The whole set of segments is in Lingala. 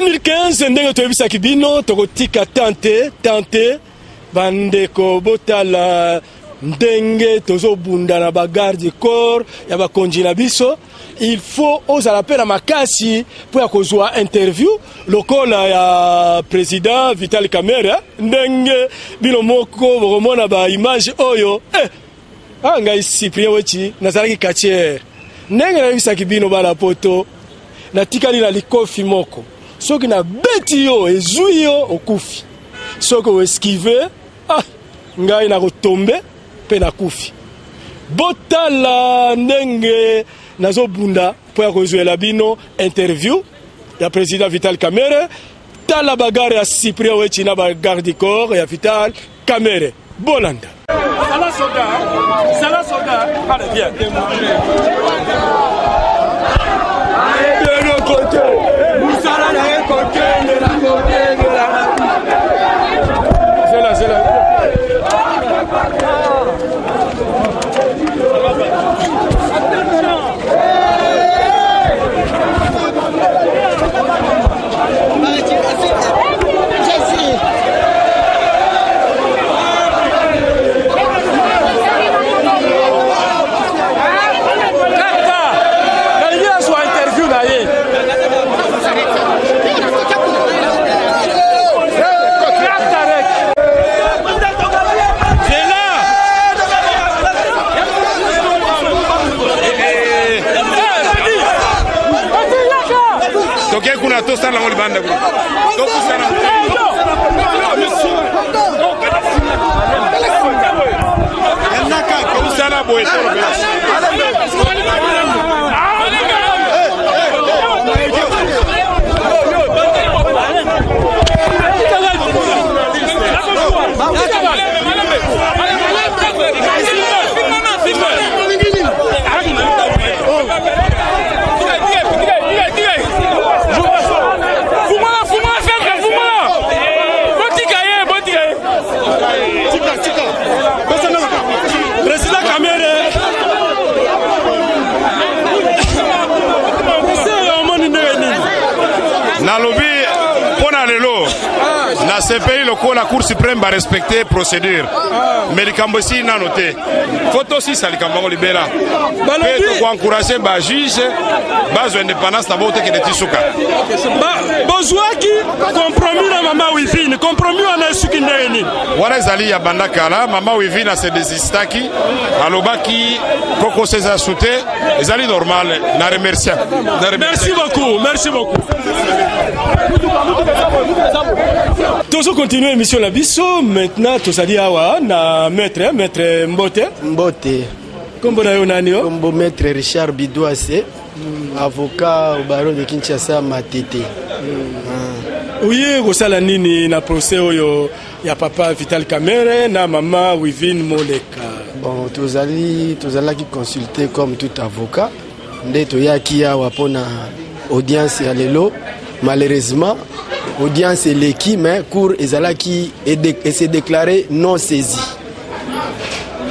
2015 ndenge toyebisaki bino tokotika tante bandeko botala ndenge tozobunda na bagarde du corps ya bakonzi na biso. Il faut ozala pe na makasi po ya kozwa interview lokola ya président Vital Kamerhe ndenge bino moko bokomona ba image oyo ngai Cyprien Weti nazalaki quartier ndenge nayebisaki bino bana poto natikali na likofi moko soki na beti yo ezwi yo okufi soki oesquive ngai nakotombe pe nakufi. Botala ndenge nazobunda po ya kozwela bino interview ya président Vital Kamerhe tala bagare ya Cyprien Weti na bagarde du corps ya Vital Kamerhe. Bolanda Sala soda allez viens de l'autre côté nous allons de côté de la c'est là to sana ngoli banda to sana naka ko sana boy ce pays, la Cour suprême va respecter la procédure. Mais les Cambodgiens n'ont noté. Faut aussi ça, les Cambodgiens libéraux. Pour encourager les juges, les indépendance, la vote qui est Tissouka. Besoin qui compromis la maman Wivine, compromis on a ce qui n'est ni. Voilà, Zali Yabandakala, maman Wivine a ses désistaki, Alobaki, Coco César Souté, Zali normal, n'a remercié. Merci beaucoup, merci beaucoup. Toujours continuer l'émission la biso maintenant tozali awa na maître Mbote. Kombo na yo nani yo? Kombo maître Richard Bidouase, avocat au barreau de Kinshasa Matete. Oye kosala nini na procès oyo ya papa Vital Kamerhe na mama Wivine Moleka? Bon, tozali qui consulter comme tout avocat. Nde toyaki awa pona audience ya lelo. Malheureusement, audience est l'équipe, mais cour ezalaki et s'est déclaré non saisi.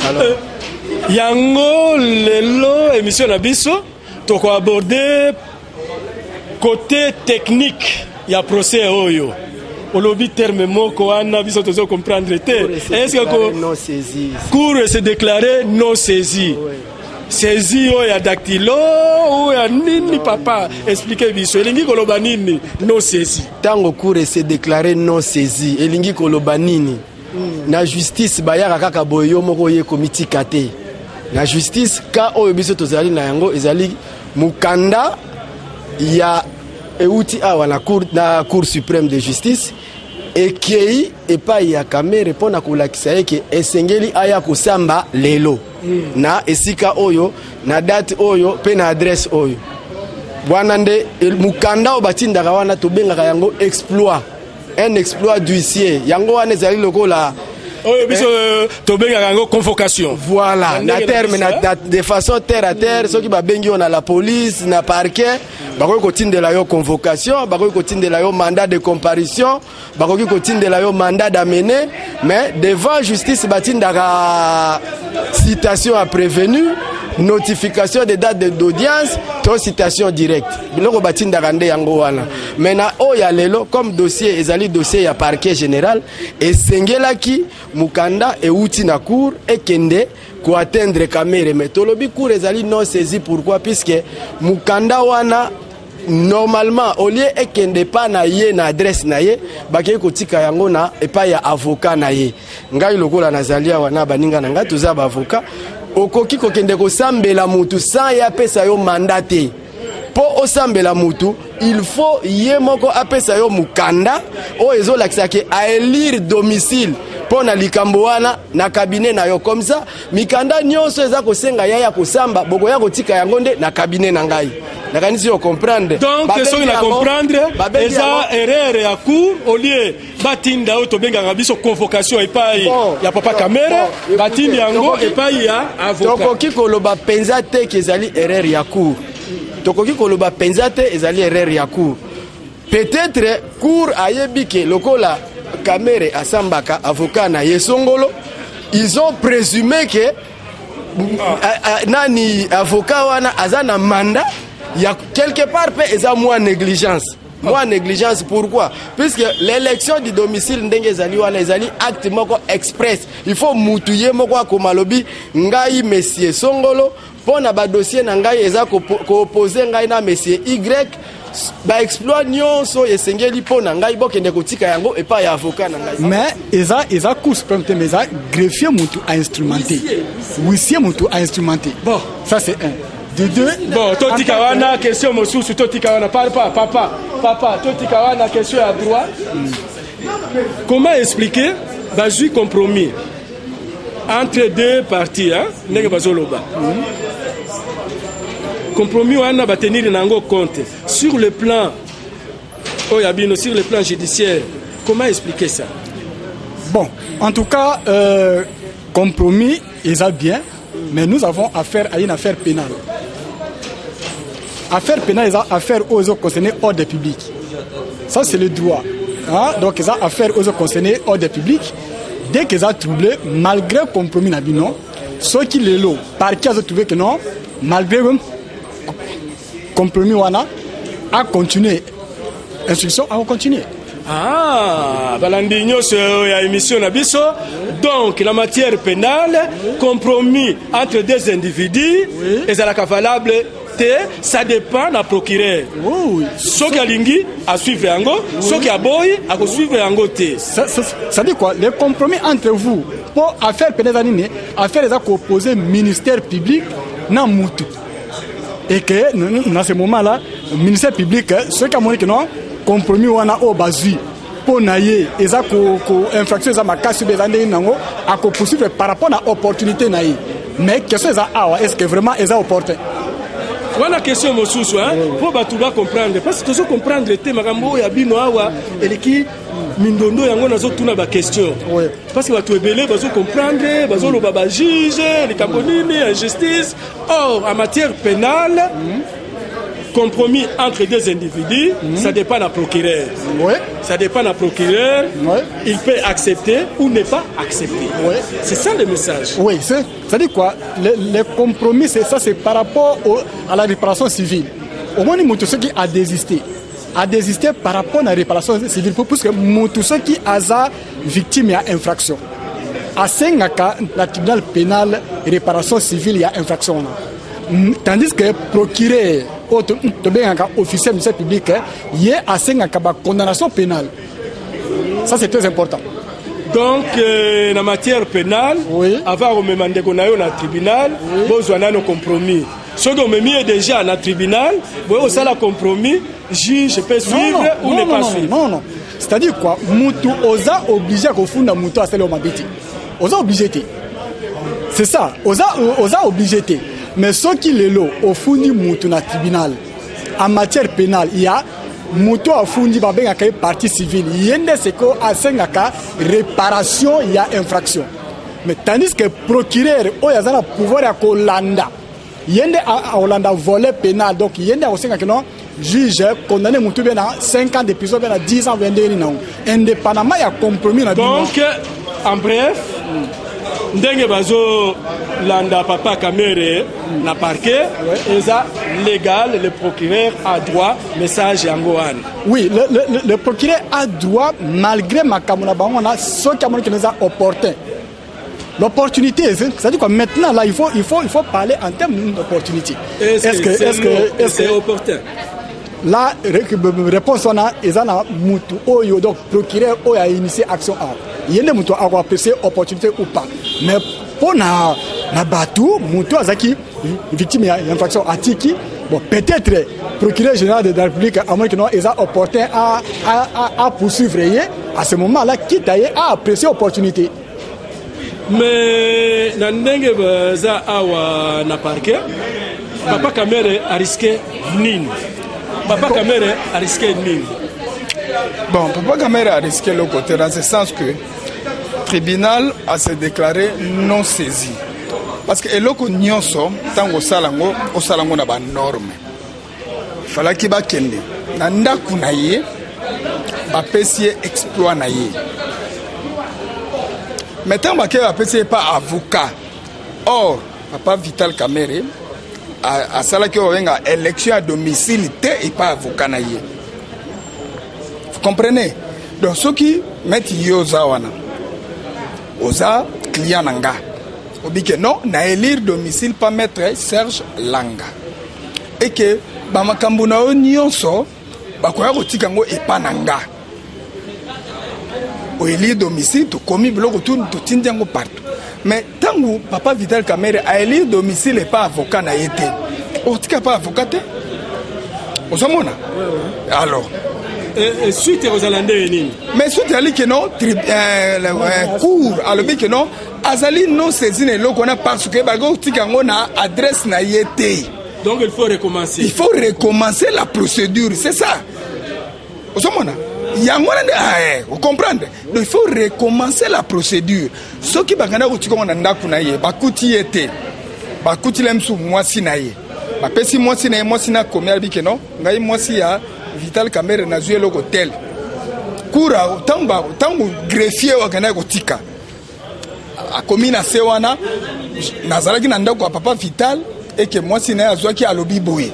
Alors, yango lelo émission na biso toko aborder côté technique ya procès oyo. Olobi terme moko wana biso tozo comprendre te. Est-ce que non saisi? Cour s'est déclaré non saisi. Oui. Saisi ya dactylo ou ya nini papa expliquez biso elingi koloba nini non saisi tango cour s'est déclaré non saisi elingi koloba nini na justice bayaka kaka boyo moko ye komiti kate na justice ka oyo biso tozali na yango ezali mukanda ya euti awa na cour suprême de justice ekei epai ya Kamerhe pona kolakisa eke esengeli aya kosamba lelo na esika oyo na date oyo pe na adresse oyo bwana nde mukanda obatindaka wana tobengaka yango exploit un exploit d'huissier yango wana ezali lokola oyo biso tobengaka yango convocation. Voilà na terme de façon terre à terre soki babengi on a la police na parquet bakoki kotindela yo convocation bakoki kotindela yo mandat de comparution bakoki kotindela yo mandat d'amener mais devant justice batindaka citation à prévenu notification de date d'audience to citation directe biloko batindaka nde yango wana. Maintenant oya lelo comme dossier ezali dossier ya parquet général esengelaki mukanda euti na cour ekende ko atteindre Kamere, mais tolobi cour ezali non saisi. Pourquoi? Puisque mukanda wana normalement au lieu ekende pa na ye na adresse na ye bakei kotika yango na epa ya avocat na ye. Ngai lokola nazalia wana baninga na ngai toza ba avocat okoki kokende kosambela mutu sans ya pesa yo mandate. Po osambela mutu il faut ye moko apesa yo mukanda o ezolakisa ke a élire domicile po na likambo wana na cabinet na yo. Comme ça mikanda nyonso eza kosenga ya kosamba boko ya kotika yango nde na cabinet na ngai. Nakanisi yo comprendre. Donc soki na comprendre eza erreur ya cour au lieu batinda auto benga ngabiso convocation epai ya papa Kamere batindi yango epai ya avocat. Tokoki koloba penza te kezali erreur ya cour. Tokoki koloba penza te ezali erreur ya cour. Peut-être cour ayebi ke lokola Kamere asambaka avocat na Yesongolo, ils ont présumé que nani avocat wana azana mandat. Il y a quelque part eza moins négligence. Moins négligence pourquoi? Puisque l'élection du domicile ndenge ezali wana ezali acte moko express. Il faut mutuye moko komalobi ngai monsieur Songolo pona ba dossier na ngai eza ko opposer ngai na monsieur Y ba exploit nyonso esengeli pona ngai bokende kotika yango et pas ya avocat na ngai. Mais eza cour suprême mais eza greffier mutu a instrumenté. Huissier mutu a instrumenté. Bon, ça c'est un. De deux. Bon, Toti Kawana, question Mossous, Toti Kawana, parle pas, papa, Toti Kawana, question à droit. Comment expliquer Bazui compromis entre deux parties, hein? N'est-ce pas compromis, on va tenir nango compte sur le plan, Oyabino, sur le plan judiciaire. Comment expliquer ça? Bon, en tout cas, compromis, ils ont bien, mais nous avons affaire à une affaire pénale. Affaire pénale, ils ont affaire aux autres concernés hors des publics. Ça, c'est le droit. Hein? Donc, ils ont affaire aux autres concernés hors des publics. Dès qu'ils ont troublé, malgré le compromis, ceux qui les l'ont, par qui ont trouvé que non, malgré le compromis, a continué. Instruction, a continué. Ah, balandigno sur l'émission Nabiso. Donc, la matière pénale, compromis entre deux individus, et ça la valable. Ça dépend d'un procureur. Oui. Ce qui a lingui à suivre Ango, ce qui a boy à suivre Ango. Ça dit quoi? Les compromis entre vous pour affaire pénale, affaire les opposés ministère public n'a moutou. Et que dans ce moment-là, le ministère public, ceux qui ont dit que non, compromis ou au basu pour naïe, ils ont infraction, ils ont cassé des années à poursuivre par rapport à l'opportunité naïe. Mais qu'est-ce que est-ce que vraiment ils ont opportun? Voilà question Mosusu, hein? Pour batouba comprendre, parce que tu comprendre le thème, Magambo ya bino awa, et qui mindondo yango nazo tuna ba question. Parce que batu ebele bazo comprendre, bazo lo baba juge, les cambonini, injustice. Or, en matière pénale, compromis entre deux individus, ça dépend d'un procureur. Ça dépend d'un procureur. Il peut accepter ou ne pas accepter. C'est ça le message. Oui, ça dit quoi? Les compromis, c'est ça, c'est par rapport à la réparation civile. Au moins, ceux qui a désisté par rapport à la réparation civile, parce que tous ceux qui ont victime de infraction. À 5 cas, la tribunal pénal réparation civile, il y a infraction. Tandis que procureur, officiel du service public, il y a à 5 cas condamnation pénale. Ça, c'est très important. Donc, dans la matière pénale, avant de demander qu'on aille au tribunal, vous avez un compromis. Ce qu'on me mis déjà dans le tribunal, vous avez un compromis, juge peut suivre ou ne pas suivre. Non. C'est-à-dire quoi? Moutou osa obligé à fonder moutou à celle où m'habite. Osa obligé. C'est ça. Osa obligé. Mais ceux qui les l'ont au fond du moutou dans le tribunal, en matière pénale, il y a moutou au fond du partie civile. Il y a à 5 cas réparation, il y a infraction. Mais tandis que procureur, il y a un pouvoir à Hollande. Il y a Hollande volet pénal. Donc il y a aussi un juge condamné moutou à 5 ans de prison, à 10 ans, 22 ans. Indépendamment, il y a compromis. Donc, en bref, ndenge bazo landa papa Kamere na parquet eza légal, le procureur a droit message yango wana. Oui, le procureur a droit malgré makamona bangona ce qui nous a opportun. L'opportunité, c'est-à-dire quoi maintenant là il faut parler en termes d'opportunité. Est-ce que c'est opportun? La réponse on a ezana mutu oyo donc procureur oyo a initié action A. Yende mutu a apprécié opportunité ou pas. Mais pour na batu mutu azaki victime d'infraction atiki bon peut-être procureur général de la République à moins que non est opportun à poursuivre à ce moment-là quitte à apprécier opportunité. Mais na ndenge baza awa na parquet papa Kamere a risqué nini? Papa Kamere a risqué nini? Bon, Papa Kamere a risqué le côté dans ce sens que le tribunal a se déclaré non saisi. Parce que eloko nyonso tango salango na ba norme. Fala ki ba kende. Na ndaku na ye ba pesier exploit na ye. Maintenant ba ke ba pesier pas avocat. Or, Papa Vital Kamere a sala ki owenga élection à domicile et pas avocat na ye. Vous comprenez? Donc ceux qui mettent yoza wana oza client nanga obi que non na élire domicile pas mettre Serge Langa et que ba makambo na nyonso ba koya kotika ngo epa nanga o élire domicile to komi biloko tout tindiango partout. Mais tango Papa Vital Kamere a élire domicile et pas avocat na été o tika pas avocat ozomona alors et suite aux Hollandais nini mais suite ali que non cour alobi que non azali non saisi ne lokona parce que bago tika ngona adresse na yete. Donc il faut recommencer. Il faut recommencer la procédure, c'est ça. Ozomona vous comprenez? Donc il faut recommencer la procédure. Ceux qui bagana kotika ngona ndaku na ye bakuti yete bakuti lemsu mwasi na ye bapesi mwasi na ye mwasi na komi ali que non ngai mwasi ya Vital Kamere na joué le hôtel. Koura tango greffier wakana kotika. A commis na sewana nazalaki na ndako ya Papa Vital et que moi sina azwaki alobi boy.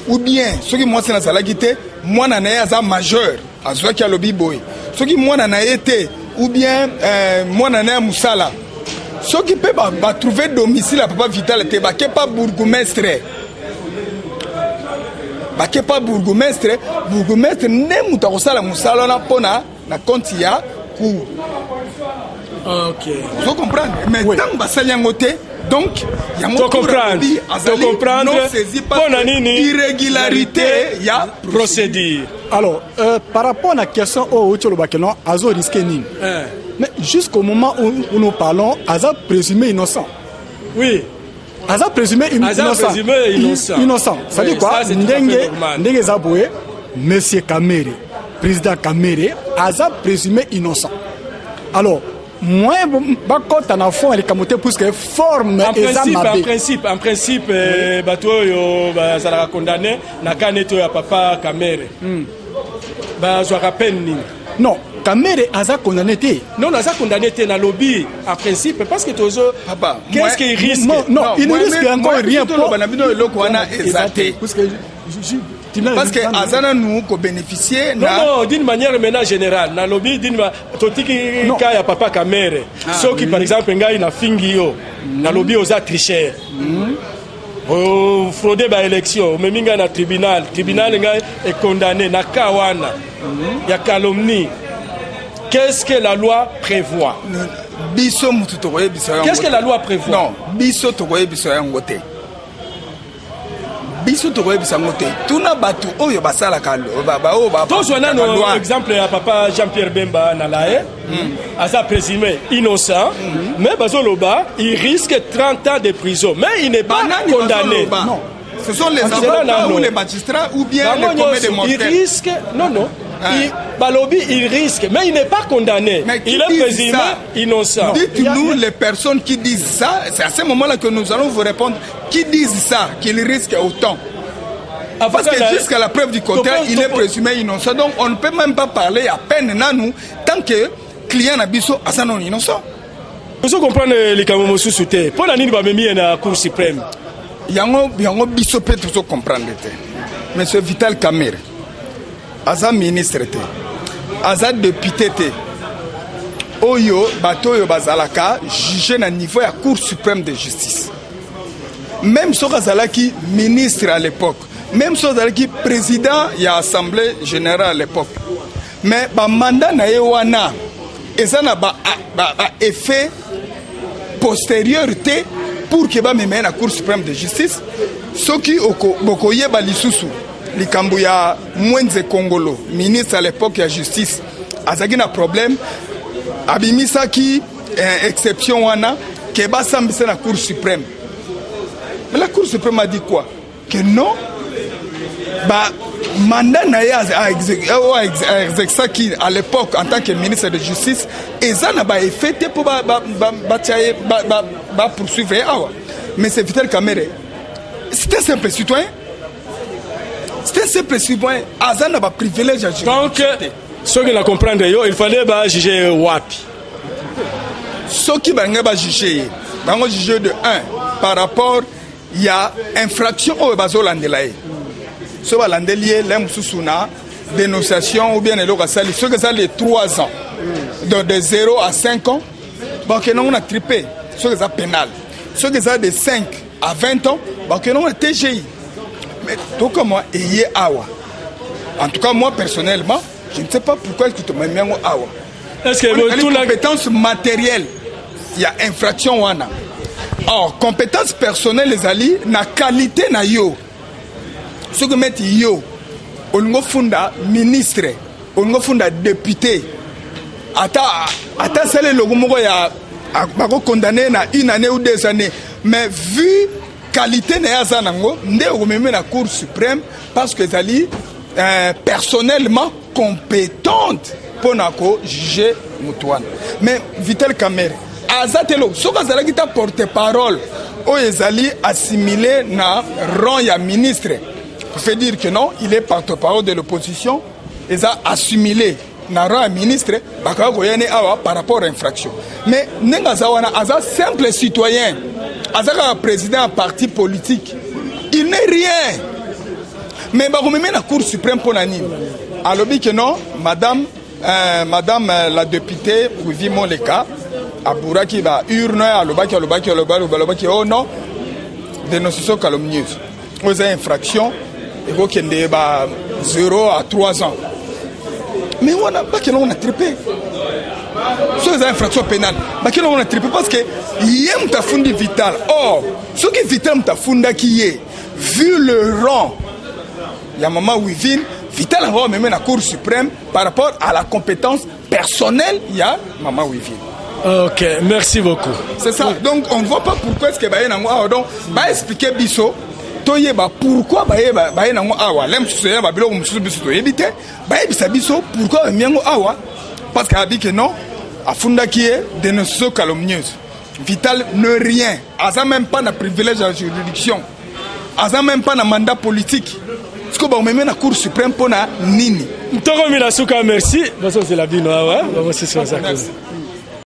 Ou bien ceux qui moi sina nazalaki te mwana na ya majeur azwaki alobi boy. Ceux qui mwana na été ou bien mwana na musala. Ceux qui peut ba trouver domicile à Papa Vital te ba pas bourgmestre. Bake pas bourgmestre ne mutakosala musala na pona na compte ya cour. OK. Vous comprenez? Mais oui. Tant basali ngote donc ya mo comprendre non saisi pas irrégularité ya procédure. Alors par rapport à la question au Tcholobakeno azo risqué nini. Mais jusqu'au moment où nous parlons aza présumé innocent. Oui. Aza présumé innocent. Ça dit quoi? Ndenge Zaboué, Monsieur Kamere, président Kamere, Aza présumé innocent. Alors, moi, quand on a fond, elle est camoté pour que forme en principe, bateau ça l'a condamné, n'a qu'à nettoyer papa Kamere. Bah, je rappelle non. Kamere aza condamné. Non, aza condamné na lobby en principe parce que toujours qu'est-ce qu'il risque? Non, il ne risque encore rien pour parce que azana nous ko bénéficier non d'une manière maintenant générale na lobby d'une totiki ka ya papa Kamere ceux qui par exemple ngai na fingi yo na lobby oza tricher frauder ba élection mais minga na tribunal ngai est condamné na kawana ya calomnie. Qu'est-ce que la loi prévoit? Qu'est-ce que la loi prévoit? Non, biso tokoye biso yangote. Biso tokoye biso yangote. Tuna batu oyo basala kalo ba. Donc on a un exemple à papa Jean-Pierre Bemba Nalae, à sa présumé innocent, mais bazoloba, il risque 30 ans de prison, mais il n'est pas condamné. Non. Ce sont les avocats ou les magistrats ou bien les commis de mortels. Il risque non. Il risque, mais il n'est pas condamné. Il est présumé innocent. Dites-nous les personnes qui disent ça, c'est à ce moment-là que nous allons vous répondre, qui disent ça, qu'il risque autant. Parce que jusqu'à la preuve du contraire, il est présumé innocent. Donc on ne peut même pas parler à peine nous tant que client n'abisso à ça non innocent. Vous comprenez les Camerounais sous terre. Pour la nuit, il y a la Cour suprême. Yango biso pe tout comprendre. Monsieur Vital Kamerhe, aza ministre, aza député, oyo batoyo bazalaka jugé na niveau ya Cour suprême de justice. Même si azalaki ministre à l'époque, même si azalaki président ya assemblée générale à l'époque, mais ba mandat na ye wana ezana ba effet postériorité pour que ba meme na Cour suprême de justice soki bokoye ba lisusu likambo ya Mwenze Kongolo, ministre à l'époque ya justice, azaki na problème abimisaki exception wana ke ba sambisa na Cour suprême. Mais la Cour suprême a dit quoi? Que non, bah, mandat à exécuter à l'époque en tant que ministre de justice, et ça n'a pas été fait pour poursuivre. Mais c'est Vital Kamerhe. C'était un simple citoyen. C'était un simple citoyen. Ça n'a pas privilège à juger. Donc, ceux qui la comprennent, il fallait juger Wapi. Ceux qui vont juger, ils juger de 1 par rapport. Il y a infraction au bazolandelaye. Ce balandelier, l'emsusuna, dénonciation ou bien le sali. Ce que ça les 3 ans, de 0 à 5 ans, donc on a trippé. Ce que ça pénal. Ce que ça de 5 à 20 ans, donc on a TGI. Mais tout comme moi, il y a awa. En tout cas, moi personnellement, je ne sais pas pourquoi est-ce que tu m'as mis en awa. Est-ce que toute la compétence matérielle, il y a infraction wana. Or, compétences personnelles, les alliés, na qualité na yo. Ce que met yo, on funda ministre, on funda député. Ata celle le gomo ya condamné na 1 année ou 2 années. Mais vu qualité na ya zanango, nde o meme na Cour suprême parce que zali personnellement compétente pour nako juger mutuana. Mais Vital Kamerhe azatelo soka zalaki ta porte-parole o ezali assimilé na rang ya ministre. Fait dire que non, il est porte-parole de l'opposition, ils a assimilé na rang ya ministre baka goyane awa par rapport à infraction. Mais nenga zawana aza simple citoyen, azaka président d'un parti politique. Il n'est rien. Mais bako meme na Cour suprême pour nani. Alobi que non, madame la députée Wivi Moleka Aburaki ba urne alobaki oh non dénonciation calomnieuse aux infractions et vous qui ba 0 à 3 ans. Mais on a pas que on a trippé sur les infractions pénales. Bah que on a trippé parce que yem ta fundi Vital. Or ce qui Vital ta funda qui est vu le rang il y a maman Wivin Vital a même la Cour suprême par rapport à la compétence personnelle il y a maman Wivin. Ok, merci beaucoup. C'est ça. Donc on ne voit pas pourquoi est-ce que donc va expliquer biso pourquoi pourquoi parce qu'il que non afunda qui est dénonciation calomnieuse. Vital ne rien, asa même pas na privilège de juridiction, asa même pas na mandat politique. Ce que on met na Cour suprême pour na nini. Merci. C'est la vie,